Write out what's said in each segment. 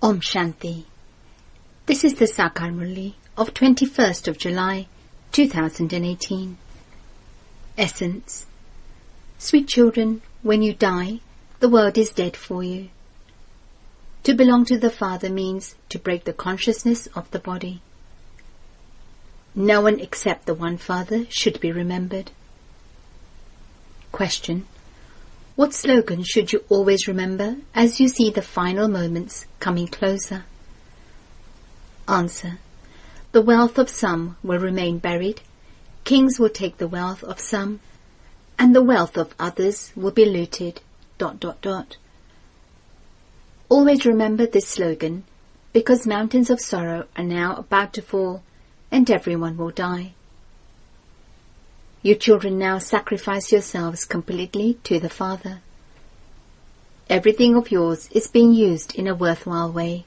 Om Shanti. This is the Sakar Murli of 21st of July 2018. Essence. Sweet children, when you die, the world is dead for you. To belong to the Father means to break the consciousness of the body. No one except the one Father should be remembered. Question. What slogan should you always remember as you see the final moments coming closer? Answer. The wealth of some will remain buried, kings will take the wealth of some, and the wealth of others will be looted. ... Always remember this slogan, because mountains of sorrow are now about to fall, and everyone will die. You children now sacrifice yourselves completely to the Father. Everything of yours is being used in a worthwhile way.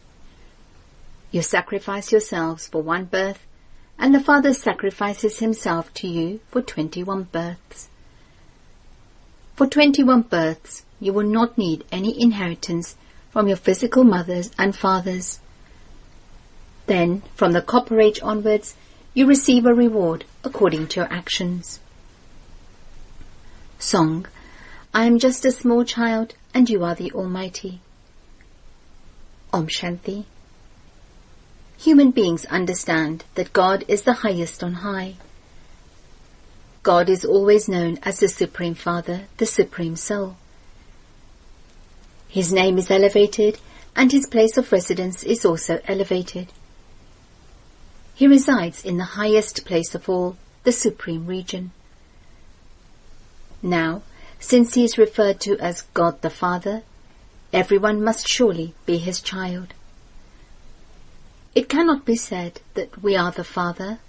You sacrifice yourselves for one birth, and the Father sacrifices himself to you for 21 births. For 21 births, you will not need any inheritance from your physical mothers and fathers. Then, from the Copper Age onwards, you receive a reward according to your actions. Song. I am just a small child and you are the Almighty. Om Shanti. Human beings understand that God is the highest on high. God is always known as the Supreme Father, the Supreme Soul. His name is elevated and his place of residence is also elevated. He resides in the highest place of all, the Supreme Region. Now, since he is referred to as God the Father, everyone must surely be his child. It cannot be said that we are the Father.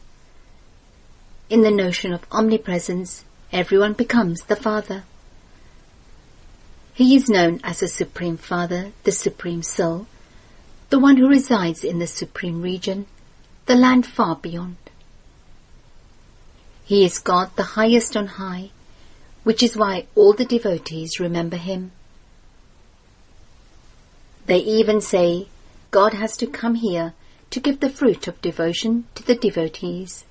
In the notion of omnipresence, everyone becomes the Father. He is known as the Supreme Father, the Supreme Soul, the one who resides in the Supreme Region, the land far beyond. He is God the highest on high, which is why all the devotees remember him. They even say God has to come here to give the fruit of devotion to the devotees.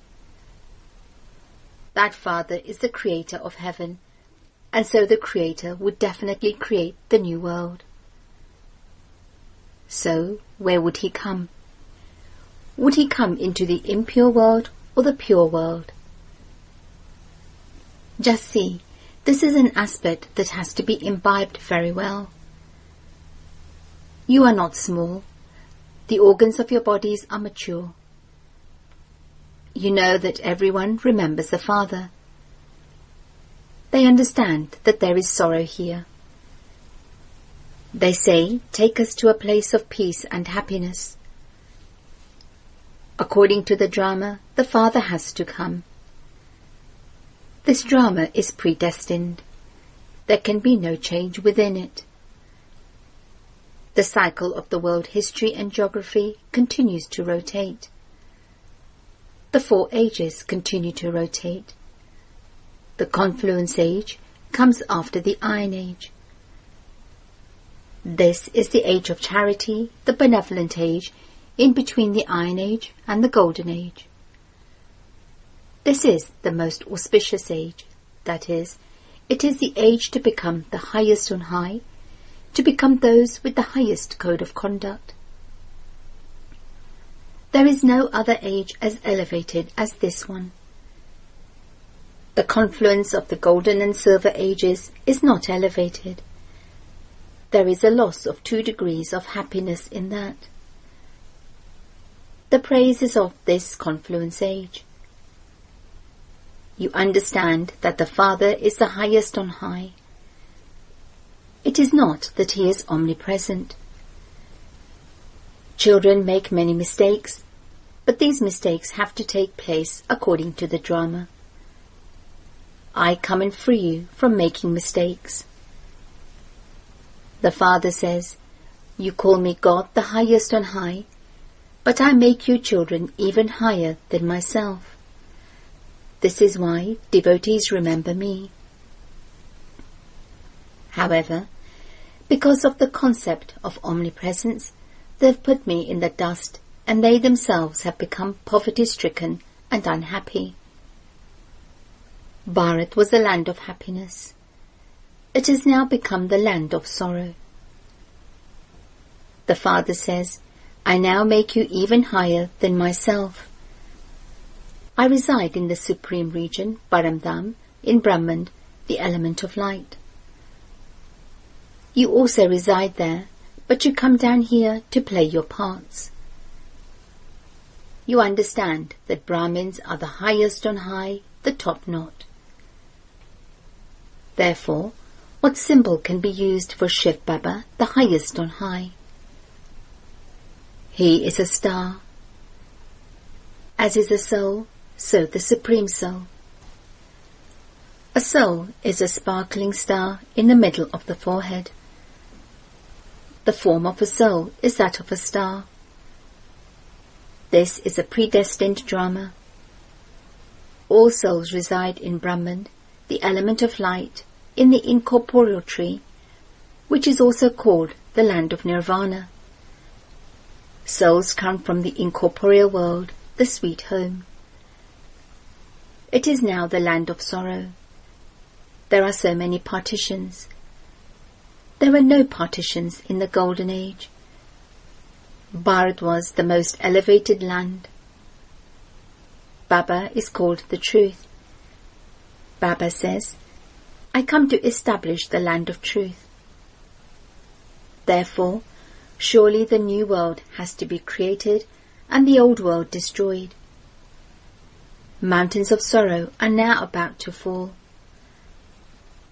That Father is the creator of heaven, and so the Creator would definitely create the new world. So, where would he come? Would he come into the impure world or the pure world? Just see, this is an aspect that has to be imbibed very well. You are not small. The organs of your bodies are mature. You know that everyone remembers the Father. They understand that there is sorrow here. They say, take us to a place of peace and happiness. According to the drama, the Father has to come. This drama is predestined. There can be no change within it. The cycle of the world history and geography continues to rotate. The 4 ages continue to rotate. The Confluence Age comes after the Iron Age. This is the Age of Charity, the Benevolent Age, in between the Iron Age and the Golden Age. This is the most auspicious age, that is, it is the age to become the highest on high, to become those with the highest code of conduct. There is no other age as elevated as this one. The confluence of the Golden and Silver Ages is not elevated. There is a loss of 2 degrees of happiness in that. The praise is of this Confluence Age. You understand that the Father is the highest on high. It is not that he is omnipresent. Children make many mistakes, but these mistakes have to take place according to the drama. I come and free you from making mistakes. The Father says, you call me God the highest on high, but I make you children even higher than myself. This is why devotees remember me. However, because of the concept of omnipresence, They've put me in the dust, and they themselves have become poverty-stricken and unhappy. Bharat was the land of happiness. It has now become the land of sorrow. The Father says, I now make you even higher than myself. I reside in the supreme region, Paramdham, in Brahman, the element of light. You also reside there, but you come down here to play your parts. You understand that Brahmins are the highest on high, the top not. Therefore, what symbol can be used for Shiv Baba, the highest on high? He is a star. As is a soul, so the Supreme Soul. A soul is a sparkling star in the middle of the forehead. The form of a soul is that of a star. This is a predestined drama. All souls reside in Brahman, the element of light, in the incorporeal tree, which is also called the land of Nirvana. Souls come from the incorporeal world, the sweet home. It is now the land of sorrow. There are so many partitions. There were no partitions in the Golden Age. Bharat was the most elevated land. Baba is called the truth. Baba says, I come to establish the land of truth. Therefore, surely the new world has to be created and the old world destroyed. Mountains of sorrow are now about to fall.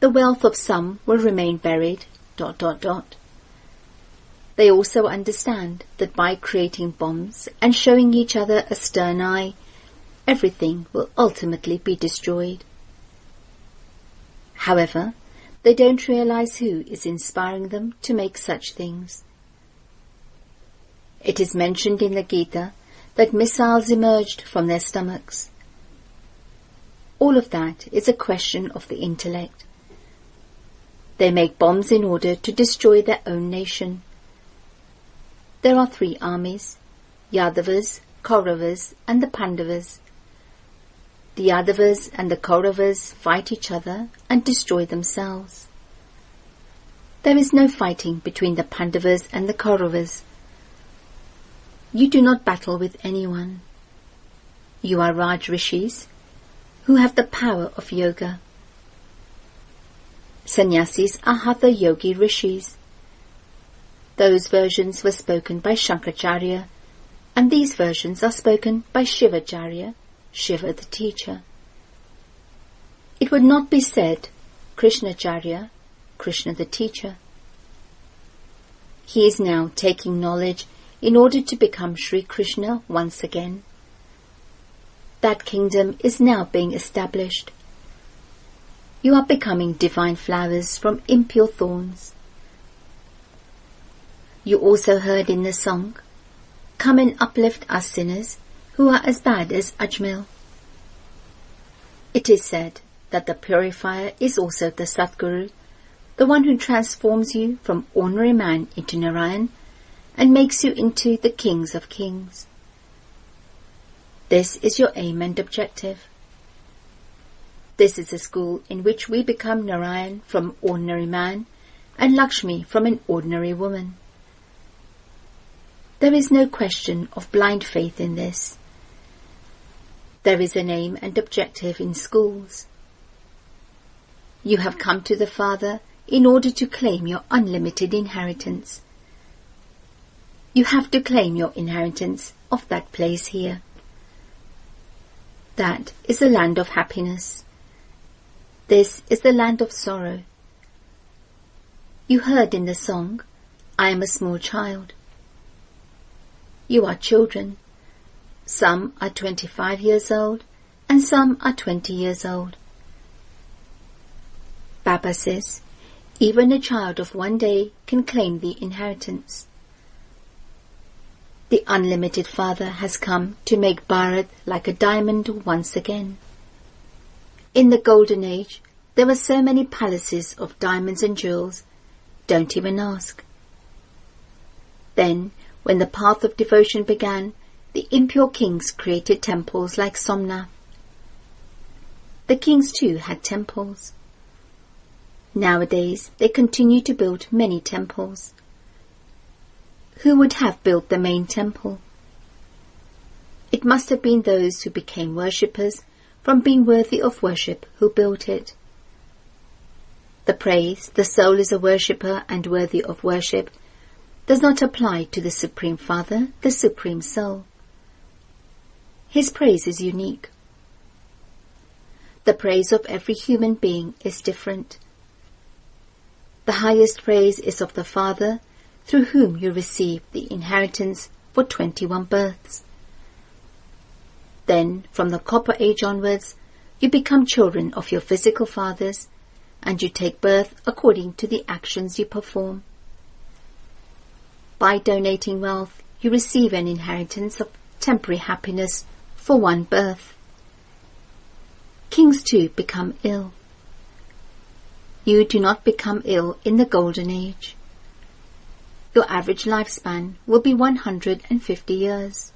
The wealth of some will remain buried, ... They also understand that by creating bombs and showing each other a stern eye, everything will ultimately be destroyed. However, they don't realize who is inspiring them to make such things. It is mentioned in the Gita that missiles emerged from their stomachs. All of that is a question of the intellect. They make bombs in order to destroy their own nation. There are 3 armies, Yadavas, Kauravas and the Pandavas. The Yadavas and the Kauravas fight each other and destroy themselves. There is no fighting between the Pandavas and the Kauravas. You do not battle with anyone. You are Raj Rishis, who have the power of yoga. Sannyasis are Hatha Yogi Rishis. Those versions were spoken by Shankaracharya, and these versions are spoken by Shivacharya, Shiva the teacher. It would not be said Krishnacharya, Krishna the teacher. He is now taking knowledge in order to become Sri Krishna once again. That kingdom is now being established. You are becoming divine flowers from impure thorns. You also heard in the song, Come and uplift us sinners who are as bad as Ajmel. It is said that the purifier is also the Satguru, the one who transforms you from ordinary man into Narayan and makes you into the kings of kings. This is your aim and objective. This is a school in which we become Narayan from ordinary man and Lakshmi from an ordinary woman. There is no question of blind faith in this. There is an aim and objective in schools. You have come to the Father in order to claim your unlimited inheritance. You have to claim your inheritance of that place here. That is the land of happiness. This is the land of sorrow. You heard in the song, I am a small child. You are children. Some are 25 years old and some are 20 years old. Baba says, even a child of 1 day can claim the inheritance. The unlimited Father has come to make Bharat like a diamond once again. In the Golden Age, there were so many palaces of diamonds and jewels, don't even ask. Then, When the path of devotion began, the impure kings created temples like Somnath. The kings too had temples. Nowadays they continue to build many temples. Who would have built the main temple? It must have been those who became worshippers from being worthy of worship who built it. The praise, "the soul is a worshipper and worthy of worship," does not apply to the Supreme Father, the Supreme Soul. His praise is unique. The praise of every human being is different. The highest praise is of the Father, through whom you receive the inheritance for 21 births. Then, from the Copper Age onwards, you become children of your physical fathers, and you take birth according to the actions you perform. By donating wealth, you receive an inheritance of temporary happiness for 1 birth. Kings too become ill. You do not become ill in the Golden Age. Your average lifespan will be 150 years.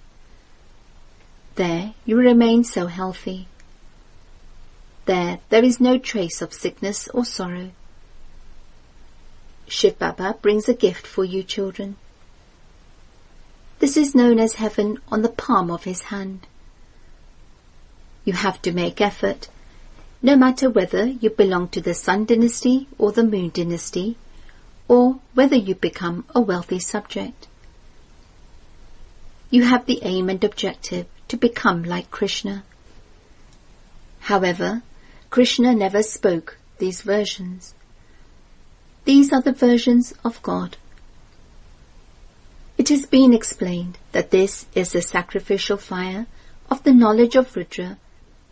There you remain so healthy. There is no trace of sickness or sorrow. Shiv Baba brings a gift for you children. This is known as heaven on the palm of his hand. You have to make effort, no matter whether you belong to the Sun dynasty or the Moon dynasty, or whether you become a wealthy subject. You have the aim and objective to become like Krishna. However, Krishna never spoke these versions. These are the versions of God. It has been explained that this is the sacrificial fire of the knowledge of Rudra,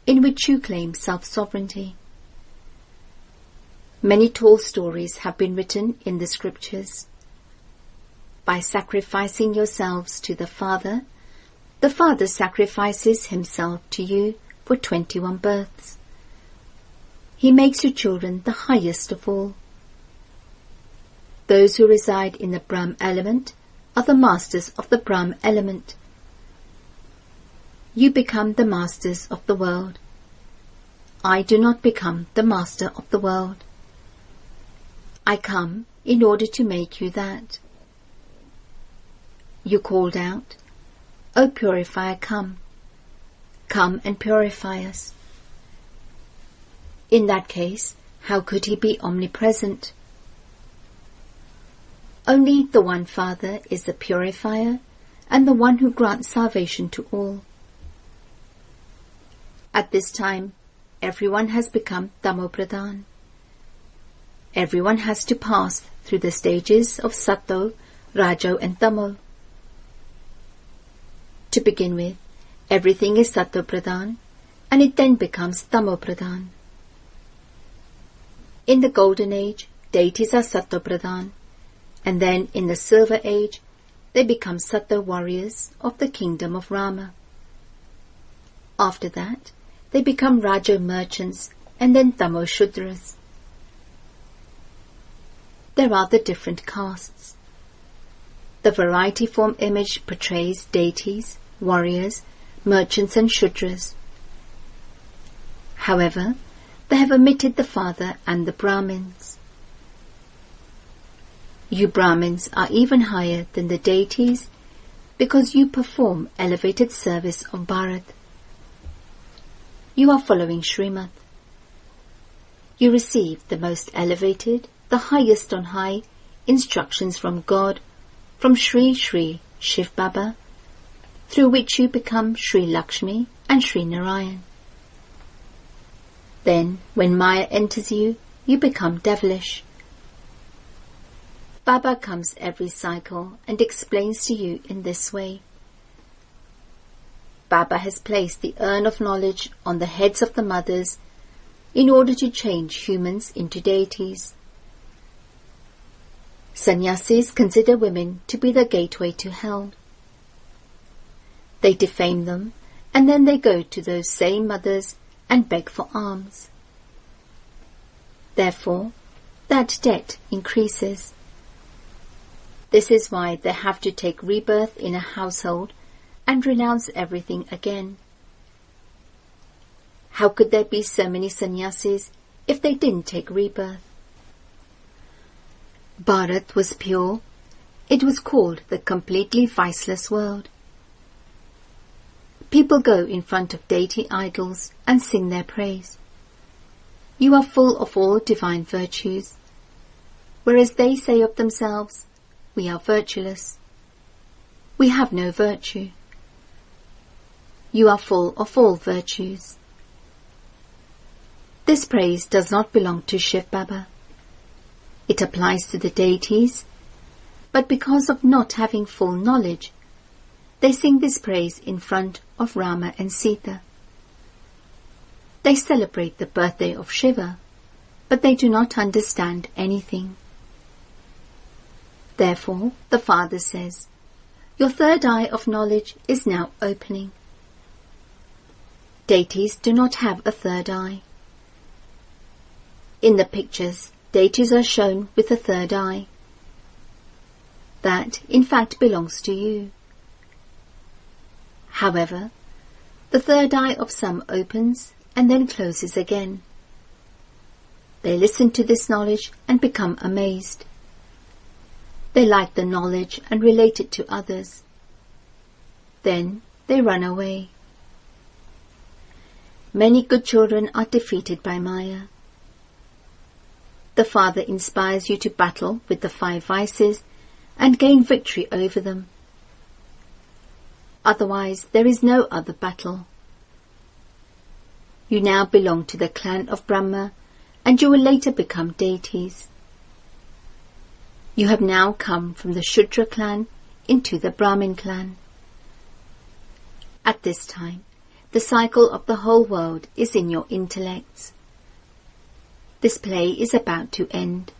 in which you claim self-sovereignty. Many tall stories have been written in the scriptures. By sacrificing yourselves to the Father sacrifices himself to you for 21 births. He makes your children the highest of all. Those who reside in the Brahm element are the masters of the Brahm element. You become the masters of the world. I do not become the master of the world. I come in order to make you that. You called out, "O purifier, come. Come and purify us." In that case, how could he be omnipresent? Only the one Father is the purifier and the one who grants salvation to all. At this time, everyone has become Tamopradhan. Everyone has to pass through the stages of Sato, Rajo and Tamo. To begin with, everything is Sato-Pradhan, and it then becomes Tamo-Pradhan. In the Golden Age, deities are Sato-Pradhan, and then in the Silver Age, they become Sato warriors of the kingdom of Rama. After that, they become Rajo merchants and then Tamo Shudras. There are the different castes. The variety form image portrays deities, warriors, merchants and Shudras. However, they have omitted the Father and the Brahmins. You Brahmins are even higher than the deities because you perform elevated service of Bharat. You are following Srimad. You receive the most elevated, the highest on high, instructions from God, from Sri Sri Shiv Baba, through which you become Sri Lakshmi and Sri Narayan. Then, when Maya enters you, you become devilish. Baba comes every cycle and explains to you in this way. Baba has placed the urn of knowledge on the heads of the mothers in order to change humans into deities. Sannyasis consider women to be the gateway to hell. They defame them, and then they go to those same mothers and beg for alms. Therefore, that debt increases. This is why they have to take rebirth in a household and renounce everything again. How could there be so many sannyasis if they didn't take rebirth? Bharat was pure. It was called the completely viceless world. People go in front of deity idols and sing their praise. You are full of all divine virtues, whereas they say of themselves, we are virtueless. We have no virtue. You are full of all virtues. This praise does not belong to Shiv Baba. It applies to the deities, but because of not having full knowledge, they sing this praise in front of Rama and Sita. They celebrate the birthday of Shiva, but they do not understand anything. Therefore, the Father says, your third eye of knowledge is now opening. Deities do not have a third eye. In the pictures, deities are shown with a third eye. That, in fact, belongs to you. However, the third eye of some opens and then closes again. They listen to this knowledge and become amazed. They like the knowledge and relate it to others. Then they run away. Many good children are defeated by Maya. The Father inspires you to battle with the 5 vices and gain victory over them. Otherwise, there is no other battle. You now belong to the clan of Brahma, and you will later become deities. You have now come from the Shudra clan into the Brahmin clan. At this time, the cycle of the whole world is in your intellects. This play is about to end.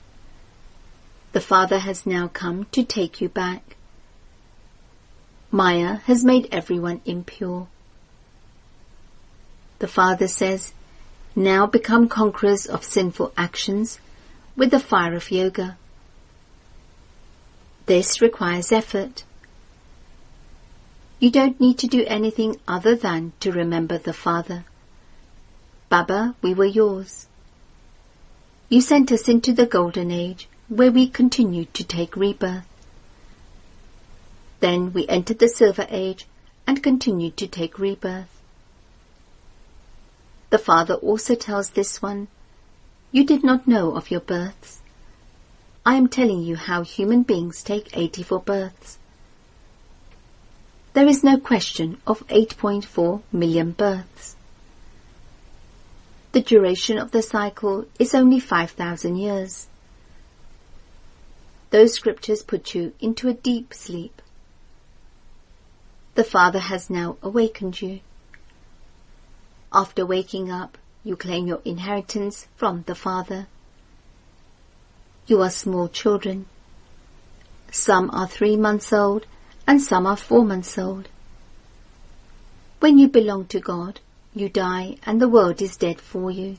The Father has now come to take you back. Maya has made everyone impure. The Father says, now become conquerors of sinful actions with the fire of yoga. This requires effort. You don't need to do anything other than to remember the Father. Baba, we were yours. You sent us into the Golden Age, where we continued to take rebirth. Then we entered the Silver Age and continued to take rebirth. The Father also tells this one, you did not know of your births. I am telling you how human beings take 84 births. There is no question of 8.4 million births. The duration of the cycle is only 5,000 years. Those scriptures put you into a deep sleep. The Father has now awakened you. After waking up, you claim your inheritance from the Father. You are small children. Some are 3 months old and some are 4 months old. When you belong to God, you die and the world is dead for you.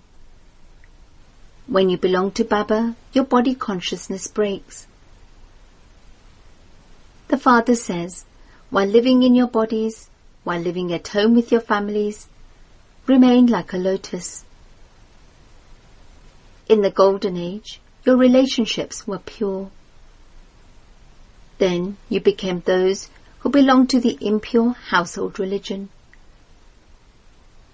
When you belong to Baba, your body consciousness breaks. The Father says, while living in your bodies, while living at home with your families, remain like a lotus. In the Golden Age, your relationships were pure. Then you became those who belong to the impure household religion.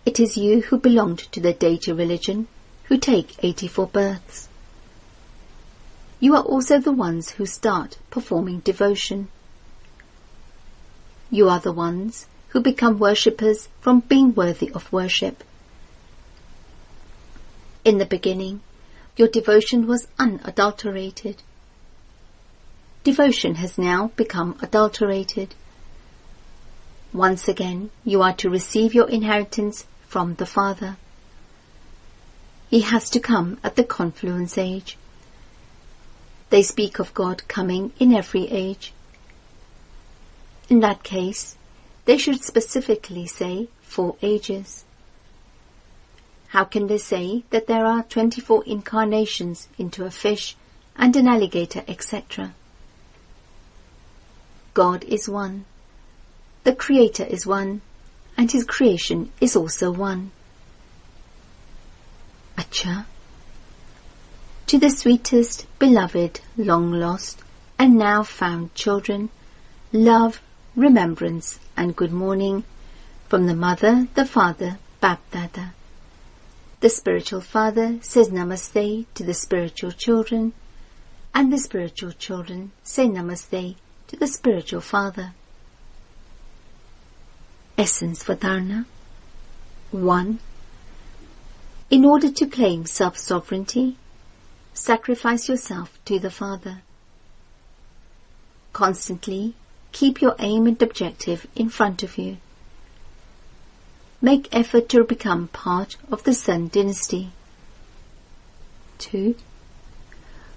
It is you who belonged to the deity religion who take 84 births. You are also the ones who start performing devotion. You are the ones who become worshippers from being worthy of worship. In the beginning, your devotion was unadulterated. Devotion has now become adulterated. Once again, you are to receive your inheritance from the Father. He has to come at the confluence age. They speak of God coming in every age. In that case, they should specifically say 4 ages. How can they say that there are 24 incarnations into a fish and an alligator, etc.? God is one. The Creator is one, and His creation is also one. Acha. To the sweetest, beloved, long lost, and now found children, love, remembrance, and good morning from the Mother, the Father, Bap-Dada. The spiritual father says Namaste to the spiritual children, and the spiritual children say Namaste to the spiritual father. Essence for Dharana. 1. In order to claim self-sovereignty, sacrifice yourself to the Father. Constantly keep your aim and objective in front of you. Make effort to become part of the Sun dynasty. 2.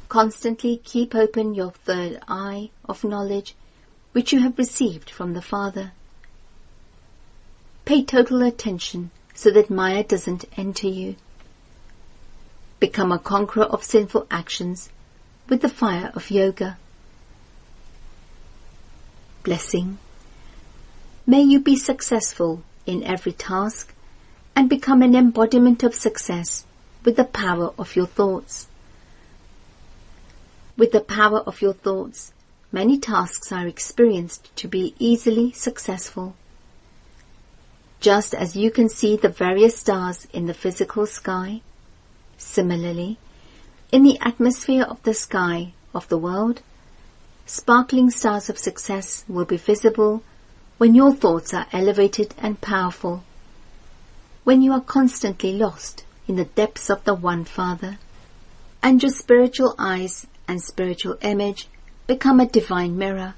Constantly keep open your third eye of knowledge which you have received from the Father. Pay total attention so that Maya doesn't enter you. Become a conqueror of sinful actions with the fire of yoga. Blessing. May you be successful in every task and become an embodiment of success with the power of your thoughts. With the power of your thoughts, many tasks are experienced to be easily successful. Just as you can see the various stars in the physical sky, similarly, in the atmosphere of the sky of the world, sparkling stars of success will be visible when your thoughts are elevated and powerful, when you are constantly lost in the depths of the One Father, and your spiritual eyes and spiritual image become a divine mirror.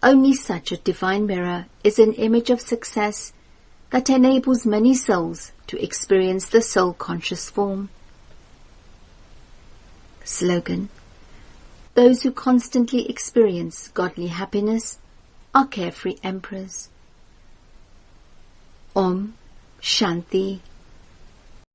Only such a divine mirror is an image of success that enables many souls to experience the soul-conscious form. Slogan. Those who constantly experience godly happiness are carefree emperors. Om Shanti